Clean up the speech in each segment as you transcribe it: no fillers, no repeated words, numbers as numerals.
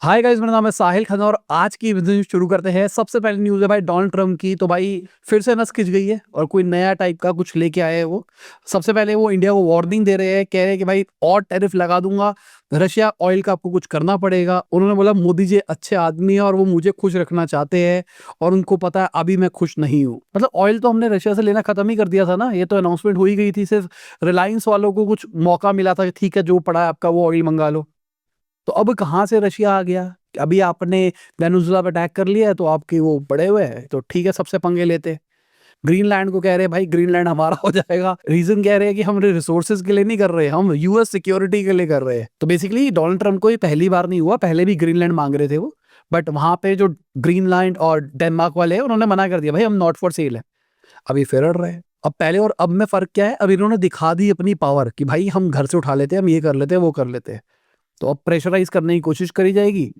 Hi guys, मेरा नाम है साहिल खन्ना और आज की न्यूज़ शुरू करते हैं। सबसे पहले न्यूज़ है भाई डोनाल्ड ट्रम्प की। तो भाई फिर से नस खिंच गई है और कोई नया टाइप का कुछ लेके आए हैं वो। सबसे पहले वो इंडिया को वार्निंग दे रहे हैं, कह रहे हैं कि भाई और टैरिफ लगा दूंगा, रशिया ऑयल का आपको कुछ करना पड़ेगा। उन्होंने बोला मोदी जी अच्छे आदमी है और वो मुझे खुश रखना चाहते हैं और उनको पता है अभी मैं खुश नहीं हूँ। मतलब ऑयल तो हमने रशिया से लेना खत्म ही कर दिया था ना, ये तो अनाउंसमेंट हो ही गई थी। सिर्फ रिलायंस वालों को कुछ मौका मिला था कि ठीक है जो पड़ा है आपका वो ऑयल मंगा लो। तो अब कहाँ से रशिया आ गया? अभी आपने वेनेजुला पे अटैक कर लिया है तो आपके वो पड़े हुए हैं, तो ठीक है सबसे पंगे लेते। ग्रीनलैंड को कह रहे हैं भाई ग्रीनलैंड हमारा हो जाएगा। रीजन कह रहे हैं कि हम रिसोर्सेज के लिए नहीं कर रहे, हम यूएस सिक्योरिटी के लिए कर रहे हैं। तो बेसिकली डोनाल्ड ट्रम्प को ये पहली बार नहीं हुआ, पहले भी ग्रीनलैंड मांग रहे थे वो। बट वहां पे जो ग्रीनलैंड और डेनमार्क वाले हैं उन्होंने मना कर दिया, भाई हम नॉट फॉर सेल है। अभी फिर अड़ रहे हैं। अब पहले और अब में फर्क क्या है? अब इन्होंने दिखा दी अपनी पावर कि भाई हम घर से उठा लेते हैं, हम ये कर लेते हैं वो कर लेते हैं। तो अब प्रेशराइज करने की कोशिश करी जाएगी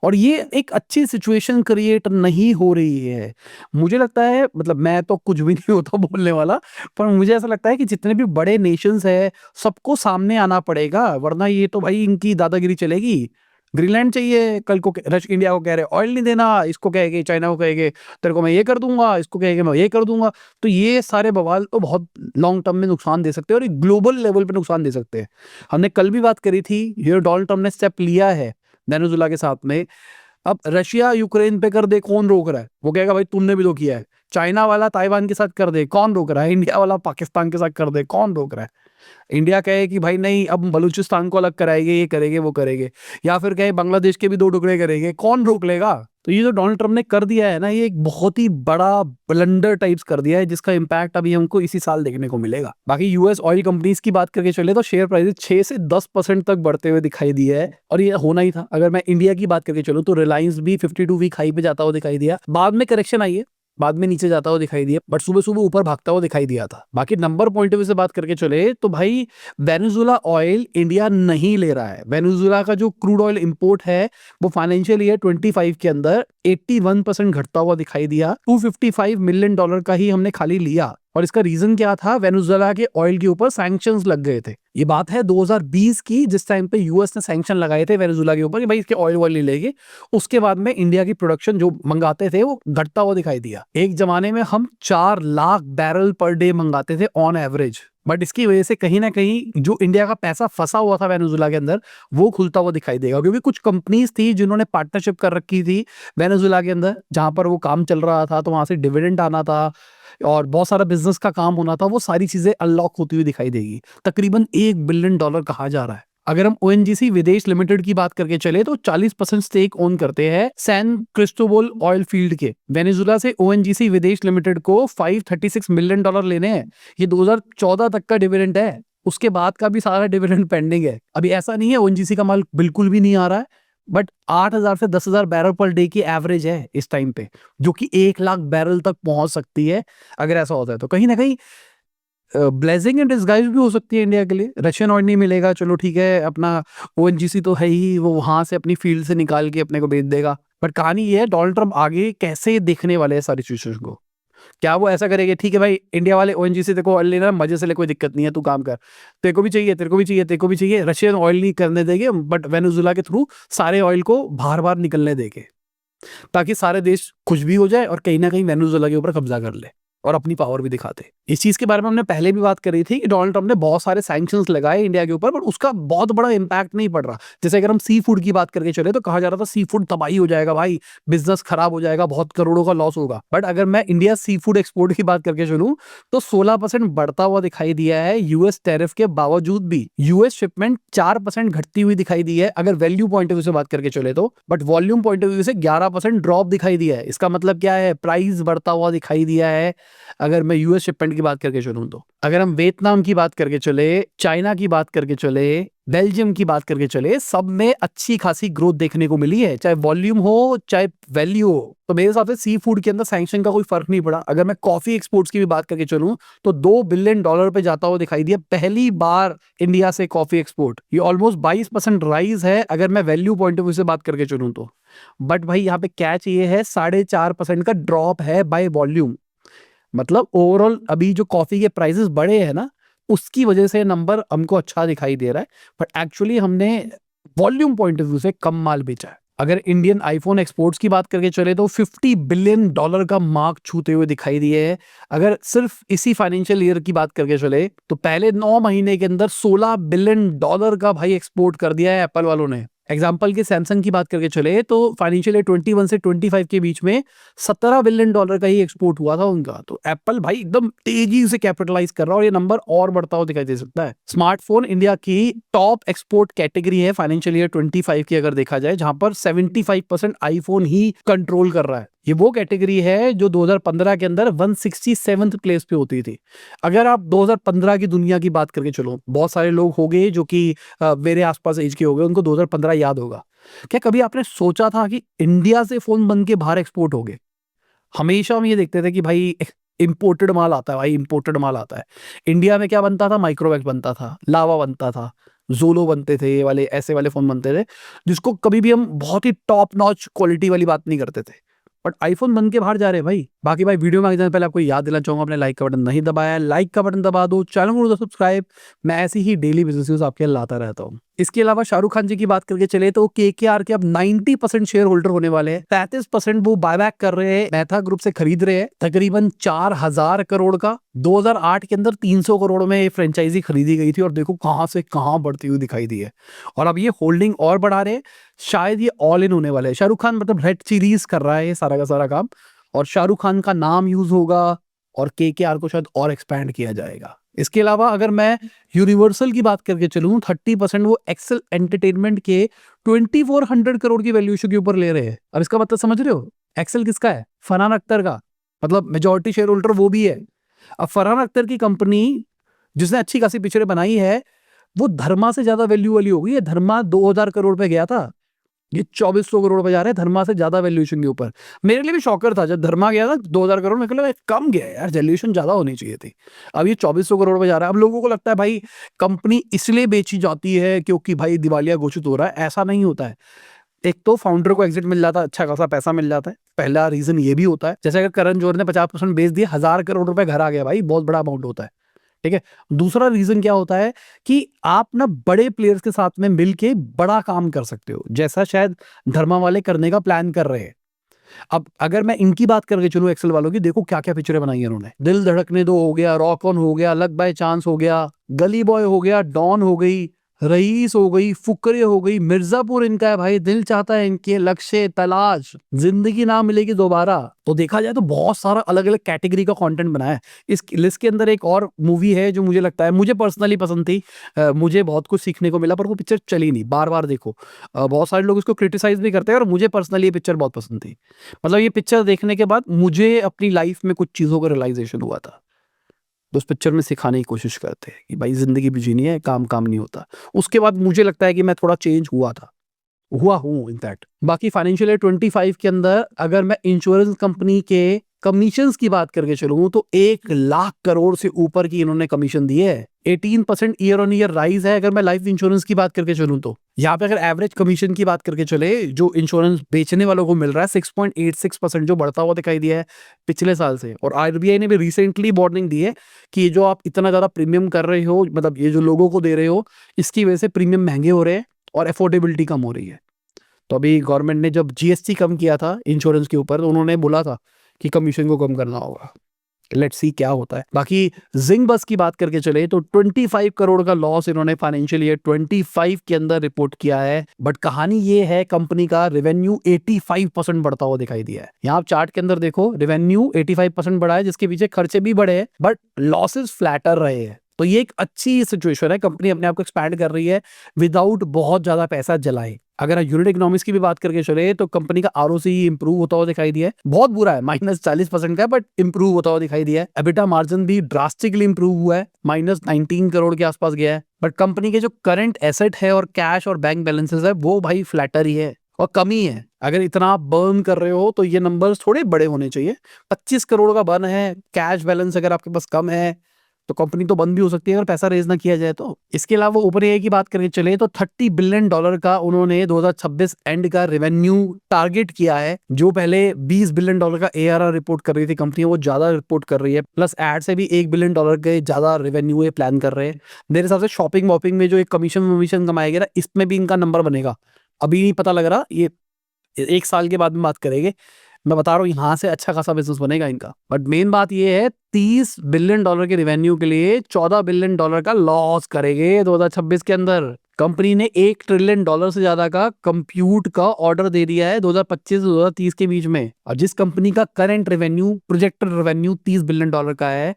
और ये एक अच्छी सिचुएशन क्रिएट नहीं हो रही है। मुझे लगता है, मतलब मैं तो कुछ भी नहीं होता बोलने वाला, पर मुझे ऐसा लगता है कि जितने भी बड़े नेशंस है सबको सामने आना पड़ेगा, वरना ये तो भाई इनकी दादागिरी चलेगी। ग्रीनलैंड चाहिए, कल को रश इंडिया को कह रहे ऑयल नहीं देना, इसको कहेंगे चाइना को कहेंगे तेरे को मैं ये कर दूंगा, इसको कहेंगे मैं ये कर दूंगा। तो ये सारे बवाल तो बहुत लॉन्ग टर्म में नुकसान दे सकते हैं और ग्लोबल लेवल पे नुकसान दे सकते हैं। हमने कल भी बात करी थी, ये डोनाल्ड ट्रम्प ने स्टेप लिया है वेनेजुला के साथ में। अब रशिया यूक्रेन पे कर दे, कौन रोक रहा है? वो कहेगा भाई तुमने भी तो किया है। चाइना वाला ताइवान के साथ कर दे, कौन रोक रहा है? इंडिया वाला पाकिस्तान के साथ कर दे, कौन रोक रहा है? इंडिया कहे कि भाई नहीं अब बलूचिस्तान को अलग कराएंगे, ये करेंगे वो करेंगे, या फिर कहे बांग्लादेश के भी दो टुकड़े करेंगे, कौन रोक लेगा? तो ये जो डोनाल्ड ट्रम्प ने कर दिया है ना, ये एक बहुत ही बड़ा ब्लंडर टाइप्स कर दिया है जिसका इम्पैक्ट अभी हमको इसी साल देखने को मिलेगा। बाकी यूएस ऑयल कंपनीज की बात करके चले तो शेयर प्राइसेस 6 से 10% तक बढ़ते हुए दिखाई दिए है और ये होना ही था। अगर मैं इंडिया की बात करके चलूं तो रिलायंस भी 52 वीक हाई पे जाता हुआ दिखाई दिया, बाद में करेक्शन आई है, बाद में नीचे जाता हुआ दिखाई दिया, बट सुबह सुबह ऊपर भागता हुआ दिखाई दिया था। बाकी नंबर पॉइंट ऑफ व्यू से बात करके चले तो भाई वेनेजुला ऑयल इंडिया नहीं ले रहा है। वेनेजुला का जो क्रूड ऑयल इंपोर्ट है वो फाइनेंशियल ईयर 25 के अंदर 81% घटता हुआ दिखाई दिया। $255 मिलियन का ही हमने खाली लिया और इसका रीजन क्या था? वेनेजुला के ऑयल के ऊपर सैंक्शंस लग गए थे। ये बात है 2020 की, जिस टाइम पे यूएस ने सैंक्शन लगाए थे वेनेजुला के ऊपर कि भाई इसके ऑयल नहीं लेंगे। उसके बाद में इंडिया की प्रोडक्शन जो मंगाते थे वो घटता हुआ दिखाई दिया। एक जमाने में हम 4 लाख बैरल पर डे मंगाते थे ऑन एवरेज, बट इसकी वजह से कहीं ना कहीं जो इंडिया का पैसा फंसा हुआ था वेनेजुला के अंदर वो खुलता हुआ दिखाई देगा, क्योंकि कुछ कंपनीज थी जिन्होंने पार्टनरशिप कर रखी थी वेनेजुला के अंदर, जहां पर वो काम चल रहा था तो वहां से डिविडेंड आना था और बहुत सारा बिजनेस का काम होना था। वो सारी चीजें अनलॉक होती हुई दिखाई देगी। तकरीबन $1 बिलियन कहा जा रहा है। अगर हम ओएनजीसी विदेश लिमिटेड की बात करके चले तो 40% स्टेक ओन करते हैं सैन क्रिस्टोबल ऑयल फील्ड के। वेनेजुला से ओएनजीसी विदेश लिमिटेड को $536 मिलियन लेने हैं। ये 2014 तक का डिविडेंड है, उसके बाद का भी सारा डिविडेंड पेंडिंग है। अभी ऐसा नहीं है ओएनजीसी का माल बिल्कुल भी नहीं आ रहा है, बट 8,000 से 10,000 बैरल पर डे की एवरेज है इस टाइम पे, जो कि 1 लाख बैरल तक पहुंच सकती है अगर ऐसा होता है। तो कहीं ना कहीं ब्लेसिंग इन डिस्गाइज भी हो सकती है इंडिया के लिए। रशियन ऑयल नहीं मिलेगा, चलो ठीक है, अपना ओएनजीसी तो है ही, वो वहां से अपनी फील्ड से निकाल के अपने को बेच देगा। बट कहानी ये है डोनाल्ड ट्रम्प आगे कैसे देखने वाले हैं सारी सिचुएशन को। क्या वो ऐसा करेंगे ठीक है भाई इंडिया वाले ओएनजीसी तेरे को ऑयल लेना मजे से ले, कोई दिक्कत नहीं है, तू काम कर, तेरे को भी चाहिए, तेरे को भी चाहिए, तेरे को भी चाहिए, रशियन ऑयल नहीं करने देंगे बट वेनेजुला के थ्रू सारे ऑयल को बाहर बाहर निकलने देंगे, ताकि सारे देश खुश भी हो जाए और कहीं ना कहीं वेनेजुला के ऊपर कब्जा कर ले और अपनी पावर भी दिखाते। इस चीज के बारे में हमने पहले भी बात करी थी कि डोनाल्ड ट्रम्प ने बहुत सारे सैंक्शंस लगाए इंडिया के ऊपर, पर उसका बहुत बड़ा इंपैक्ट नहीं पड़ रहा। जैसे अगर हम सी फूड की बात करके चले तो कहा जा रहा था सी फूड तबाही हो जाएगा भाई, बिजनेस खराब हो जाएगा, बहुत करोड़ों का लॉस होगा। बट अगर मैं इंडिया सी फूड एक्सपोर्ट की बात करके चलूं तो 16% बढ़ता हुआ दिखाई दिया है यूएस टैरिफ के बावजूद भी। यूएस शिपमेंट 4% घटती हुई दिखाई दी है अगर वैल्यू पॉइंट ऑफ व्यू से बात करके चले तो, but volume point of view से 11% ड्रॉप दिखाई दिया है। इसका मतलब क्या है? प्राइस बढ़ता हुआ दिखाई दिया है अगर मैं यूएस शिपमेंट की बात करके चलूं तो। अगर हम वियतनाम की बात करके चले, चाइना की बात करके चले, बेल्जियम की बात करके चले, सब में अच्छी खासी ग्रोथ देखने को मिली है, चाहे वॉल्यूम हो चाहे वैल्यू हो। तो मेरे हिसाब से सी फूड के अंदर सैंक्शन का कोई फर्क नहीं पड़ा। अगर मैं कॉफी एक्सपोर्ट्स की भी बात करके चलूं तो $2 बिलियन पे जाता हुआ दिखाई दिया पहली बार इंडिया से कॉफी एक्सपोर्ट। ये ऑलमोस्ट 22% राइज है अगर मैं वैल्यू पॉइंट ऑफ व्यू से बात करके चलूं तो। बट भाई यहाँ पे कैच ये है 4.5% का ड्रॉप है बाय वॉल्यूम। मतलब ओवरऑल अभी जो कॉफी के प्राइसेस बढ़े हैं ना, उसकी वजह से नंबर हमको अच्छा दिखाई दे रहा है, बट एक्चुअली हमने वॉल्यूम पॉइंट ऑफ व्यू से कम माल बेचा है। अगर इंडियन आईफोन एक्सपोर्ट्स की बात करके चले तो $50 बिलियन का मार्क छूते हुए दिखाई दिए है। अगर सिर्फ इसी फाइनेंशियल ईयर की बात करके चले तो पहले 9 महीने के अंदर $16 बिलियन का भाई एक्सपोर्ट कर दिया है एप्पल वालों ने। एग्जाम्पल के सैमसंग की बात करके चले तो फाइनेंशियल ईयर 21 से 25 के बीच में $17 बिलियन का ही एक्सपोर्ट हुआ था उनका। तो एप्पल भाई एकदम तेजी से कैपिटलाइज कर रहा है और ये नंबर और बढ़ता हुआ दिखाई दे सकता है। स्मार्टफोन इंडिया की टॉप एक्सपोर्ट कैटेगरी है फाइनेंशियल ईयर 25 की अगर देखा जाए, जहां पर 75% आईफोन ही कंट्रोल कर रहा है। ये वो कैटेगरी है जो 2015 के अंदर 167th प्लेस पे होती थी। अगर आप 2015 की दुनिया की बात करके चलो, बहुत सारे लोग हो गए जो कि मेरे आसपास एज के हो गए, उनको 2015 याद होगा। क्या कभी आपने सोचा था कि इंडिया से फोन बन के बाहर एक्सपोर्ट हो गए? हमेशा हम ये देखते थे कि भाई इंपोर्टेड माल आता है, भाई इंपोर्टेड माल आता है। इंडिया में क्या बनता था? माइक्रोवैक्स बनता था, लावा बनता था, जोलो बनते थे, ये वाले ऐसे वाले फोन बनते थे जिसको कभी भी हम बहुत ही टॉप नॉच क्वालिटी वाली बात नहीं करते थे। बट आईफोन बन के बाहर जा रहे हैं भाई। बाकी भाई वीडियो में आगे जाने से पहले आपको याद दिलाना चाहूंगा, अपने लाइक का बटन नहीं दबाया, लाइक का बटन दबा दो, चैनल को सब्सक्राइब। मैं ऐसी ही डेली बिजनेस न्यूज आपके लिए लाता रहता हूँ। इसके अलावा शाहरुख खान जी की बात करके चले तो केकेआर के अब 90% शेयर होल्डर होने वाले हैं। 33% वो बायबैक कर रहे हैं, मेथा ग्रुप से खरीद रहे हैं तकरीबन 4000 करोड़ का। 2008 के अंदर 300 करोड़ में ये फ्रेंचाइजी खरीदी गई थी और देखो कहां से कहां बढ़ती हुई दिखाई दी है। और अब ये होल्डिंग और बढ़ा रहे हैं। शायद ये ऑल इन होने वाले हैं। शाहरुख खान मतलब रेड सीरीज कर रहा है ये सारा का सारा काम, और शाहरुख खान का नाम यूज होगा और केकेआर को शायद और एक्सपैंड किया जाएगा। इसके अलावा अगर मैं यूनिवर्सल की बात करके चलूं, 30% वो एक्सेल एंटरटेनमेंट के 2400 करोड़ की वैल्यूएशन के ऊपर ले रहे हैं। अब इसका मतलब समझ रहे हो? एक्सेल किसका है? फरहान अख्तर का, मतलब मेजॉरिटी शेयर होल्डर वो भी है। अब फरहान अख्तर की कंपनी जिसने अच्छी खासी पिक्चरें बनाई है, वो धर्मा से ज्यादा वैल्यू वाली हो गई है। धर्मा 2000 करोड़ पे गया था, ये 2400 करोड़ पे जा रहे हैं धर्मा से ज्यादा वैल्यूएशन के ऊपर। मेरे लिए भी शॉकर था जब धर्मा गया था 2000 करोड़, मेरे को लगा कम गया यार, वैल्यूएशन ज्यादा होनी चाहिए थी। अब ये 2400 करोड़ पे जा रहा है। अब लोगों को लगता है भाई कंपनी इसलिए बेची जाती है क्योंकि भाई दिवालिया घोषित हो रहा है। ऐसा नहीं होता है। एक तो फाउंडर को एग्जिट मिल जाता है, अच्छा खासा पैसा मिल जाता है, पहला रीजन ये भी होता है। जैसे अगर करण जौहर ने 50% बेच दिया, 1000 करोड़ रुपए घर आ गया भाई, बहुत बड़ा अमाउंट होता है। ठीक है। दूसरा रीजन क्या होता है कि आप ना बड़े प्लेयर्स के साथ में मिलके बड़ा काम कर सकते हो, जैसा शायद धर्मा वाले करने का प्लान कर रहे हैं। अब अगर मैं इनकी बात करके चलूं एक्सेल वालों की, देखो क्या क्या पिक्चरें बनाई है उन्होंने। दिल धड़कने दो हो गया, रॉक ऑन हो गया, लक बाय चांस हो गया, गली बॉय हो गया, डॉन हो गई, रईस हो गई, फुकरे हो गई, मिर्जापुर इनका है भाई, दिल चाहता है इनके, लक्ष्य, तलाश, जिंदगी ना मिलेगी दोबारा। तो देखा जाए तो बहुत सारा अलग अलग कैटेगरी का कंटेंट बनाया है। इस लिस्ट के अंदर एक और मूवी है जो मुझे लगता है, मुझे पर्सनली पसंद थी, मुझे बहुत कुछ सीखने को मिला, पर वो पिक्चर चली नहीं। बार बार देखो, बहुत सारे लोग इसको क्रिटिसाइज भी करते हैं और मुझे पर्सनली ये पिक्चर बहुत पसंद थी। मतलब ये पिक्चर देखने के बाद मुझे अपनी लाइफ में कुछ चीजों का रियलाइजेशन हुआ था। तो उस पिक्चर में सिखाने की कोशिश करते हैं कि भाई जिंदगी भी जीनी है, काम काम नहीं होता। उसके बाद मुझे लगता है कि मैं थोड़ा चेंज हुआ हूँ इनफैक्ट। बाकी फाइनेंशियल ईयर 25 के अंदर अगर मैं इंश्योरेंस कंपनी के कमीशंस की बात करके चलूं तो 1 लाख करोड़ से ऊपर की इन्होंने कमीशन दी है। 18% ईयर ऑन ईयर राइज है अगर मैं लाइफ इंश्योरेंस की बात करके चलूं तो। यहाँ पे अगर एवरेज कमीशन की बात करके चले जो इंश्योरेंस बेचने वालों को मिल रहा है, 6.86% जो बढ़ता हुआ दिखाई दिया है पिछले साल से। और आरबीआई ने भी रिसेंटली वार्निंग दी है कि जो आप इतना ज्यादा प्रीमियम कर रहे हो, मतलब ये जो लोगों को दे रहे हो, इसकी वजह से प्रीमियम महंगे हो रहे हैं और अफोर्डेबिलिटी कम हो रही है। तो अभी गवर्नमेंट ने जब जीएसटी कम किया था इंश्योरेंस के ऊपर, तो उन्होंने बोला था कि कमीशन को कम करना होगा। लेट्स सी क्या होता है। बाकी जिंग बस की बात करके चले तो 25 करोड़ का लॉस इन्होंने फाइनेंशियल ईयर 25 के अंदर रिपोर्ट किया है। बट कहानी ये है, कंपनी का रेवेन्यू 85% बढ़ता हुआ दिखाई दिया है। यहाँ आप चार्ट के अंदर देखो, रेवेन्यू 85% बढ़ा है, जिसके पीछे खर्चे भी बढ़े हैं बट लॉसेस फ्लैटर रहे हैं। तो ये एक अच्छी सिचुएशन है, कंपनी अपने आप को एक्सपैंड कर रही है विदाउट बहुत ज्यादा पैसा जलाए। अगर यूनिट इकोनॉमिक्स की भी बात करके चले तो कंपनी का आरओसी इंप्रूव होता हुआ दिखाई दिया है। बहुत बुरा है, -40% का है, बट इंप्रूव होता हुआ दिखाई दिया है। एबिटा मार्जिन भी ड्रास्टिकली इंप्रूव हुआ है, -19 करोड़ के आसपास गया है। बट कंपनी के जो करंट एसेट है और कैश और बैंक बैलेंसेस है वो भाई फ्लैटर ही है और कमी है। अगर इतना आप बर्न कर रहे हो तो ये नंबर्स थोड़े बड़े होने चाहिए। 25 करोड़ का बर्न है, कैश बैलेंस अगर आपके पास कम है तो कंपनी तो बंद भी हो सकती है अगर पैसा रेज ना किया जाए तो। इसके अलावा ओपन एआई की बात करके चले तो $30 बिलियन का उन्होंने 2026 एंड का रेवेन्यू टारगेट किया है। जो पहले $20 बिलियन का एआरआर रिपोर्ट कर रही थी कंपनी, वो ज्यादा रिपोर्ट कर रही है। प्लस एड से भी $1 बिलियन के ज्यादा रेवेन्यू ये प्लान कर रहे हैं। मेरे हिसाब से शॉपिंग वॉपिंग में जो एक कमीशन वमीशन कमाया गया ना, इसमें भी इनका नंबर बनेगा। अभी नहीं पता लग रहा, ये एक साल के बाद में बात करेंगे। मैं बता रहा हूँ यहाँ से अच्छा खासा बिजनेस बनेगा इनका। बट मेन बात ये है, $30 बिलियन के रेवेन्यू के लिए $14 बिलियन का लॉस करेंगे 2026 के अंदर। कंपनी ने $1 ट्रिलियन से ज्यादा का कंप्यूट का ऑर्डर दे दिया है 2025 से 2030 के बीच में। और जिस कंपनी का current revenue, projected revenue $30 billion का है,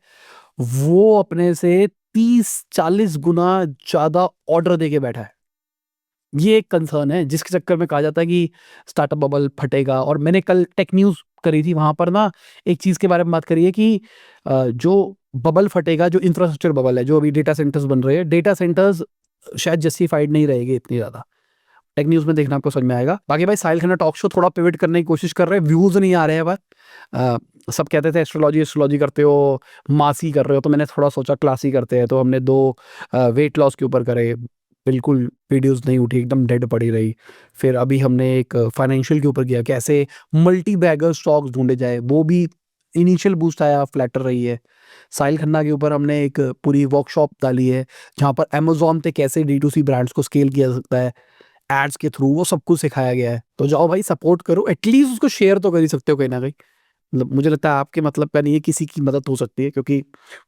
वो अपने से 30-40 गुना ज्यादा ऑर्डर देके बैठा है। ये एक कंसर्न है जिसके चक्कर में कहा जाता है कि स्टार्टअप बबल फटेगा। और मैंने कल टेक न्यूज़ करी थी, वहाँ पर ना एक चीज़ के बारे में बात करी है कि जो बबल फटेगा, जो इंफ्रास्ट्रक्चर बबल है, जो अभी डेटा सेंटर्स बन रहे हैं, डेटा सेंटर्स शायद जस्टिफाइड नहीं रहेंगे इतनी ज़्यादा। टेक न्यूज़ में देखना आपको समझ में आएगा। बाकी भाई साहिल खन्ना टॉक शो थोड़ा पिवट करने की कोशिश कर रहे हैं, व्यूज़ नहीं आ रहे हैं बस। सब कहते थे एस्ट्रोलॉजी करते हो, मासी कर रहे हो, तो मैंने थोड़ा सोचा क्लासी करते हैं, तो हमने 2 वेट लॉस के ऊपर करे। बिल्कुल वीडियोस नहीं उठी, एकदम डेड पड़ी रही। फिर अभी हमने एक फाइनेंशियल के ऊपर किया, कैसे मल्टी बैगर स्टॉक्स ढूंढे जाए, वो भी इनिशियल बूस्ट आया, फ्लैटर रही है। साहिल खन्ना के ऊपर हमने एक पूरी वर्कशॉप डाली है, जहाँ पर अमेजोन पे कैसे D2C ब्रांड्स को स्केल किया जा सकता है एड्स के थ्रू, वो सब कुछ सिखाया गया है। तो जाओ भाई सपोर्ट करो, एटलीस्ट उसको शेयर तो कर ही सकते हो कहीं ना कहीं। मतलब मुझे लगता है आपके मतलब का नहीं है, किसी की मदद हो सकती है, क्योंकि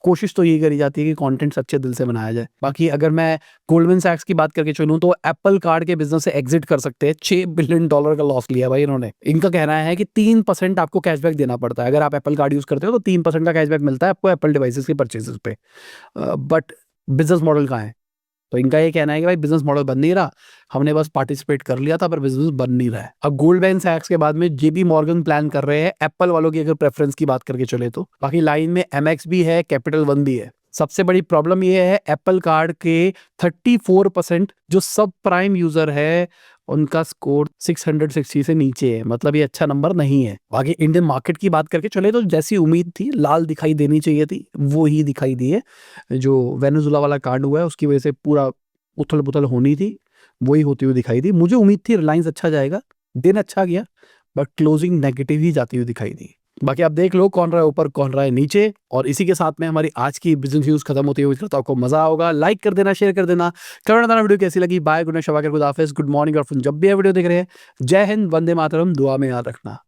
कोशिश तो यही करी जाती है कि कंटेंट सच्चे दिल से बनाया जाए। बाकी अगर मैं गोल्डमैन सैक्स की बात करके चलूं, तो एप्पल कार्ड के बिजनेस से एग्जिट कर सकते हैं। $6 बिलियन का लॉस लिया भाई इन्होंने। इनका कहना है कि 3% आपको कैशबैक देना पड़ता है। अगर आप एप्पल कार्ड यूज करते हो तो 3% का कैशबैक मिलता है आपको एप्पल डिवाइसेस के परचेजेस पे। बट बिजनेस मॉडल कहाँ है? तो इनका ये कहना है कि भाई बिजनेस मॉडल बन नहीं रहा, हमने बस पार्टिसिपेट कर लिया था पर बिजनेस बन नहीं रहा है। अब गोल्डमैन सैक्स के बाद में JP मॉर्गन प्लान कर रहे हैं एप्पल वालों की, अगर प्रेफरेंस की बात करके चले तो। बाकी लाइन में MX भी है, कैपिटल वन भी है। सबसे बड़ी प्रॉब्लम ये है एप्पल कार्ड के 34% जो सब प्राइम यूजर है, उनका स्कोर 660 से नीचे है। मतलब ये अच्छा नंबर नहीं है। बाकी इंडियन मार्केट की बात करके चले तो जैसी उम्मीद थी, लाल दिखाई देनी चाहिए थी, वो ही दिखाई दी है। जो वेनेजुला वाला कांड हुआ है उसकी वजह से पूरा उथल पुथल होनी थी, वही होती हुई दिखाई दी। मुझे उम्मीद थी रिलायंस अच्छा जाएगा, दिन अच्छा गया, बट क्लोजिंग नेगेटिव ही जाती हुई दिखाई दी। बाकी आप देख लो कौन रहा है ऊपर, कौन रहा है नीचे। और इसी के साथ में हमारी आज की बिजनेस न्यूज खत्म होती हुई, तो आपको मजा होगा, लाइक कर देना, शेयर कर देना, कमेंट करना वीडियो कैसी लगी। बाय, गुड नाइट, शबा खैर, खुदा हाफिज़, गुड मॉर्निंग और जब भी वीडियो देख रहे हैं, जय हिंद, वंदे मातरम, दुआ में याद रखना।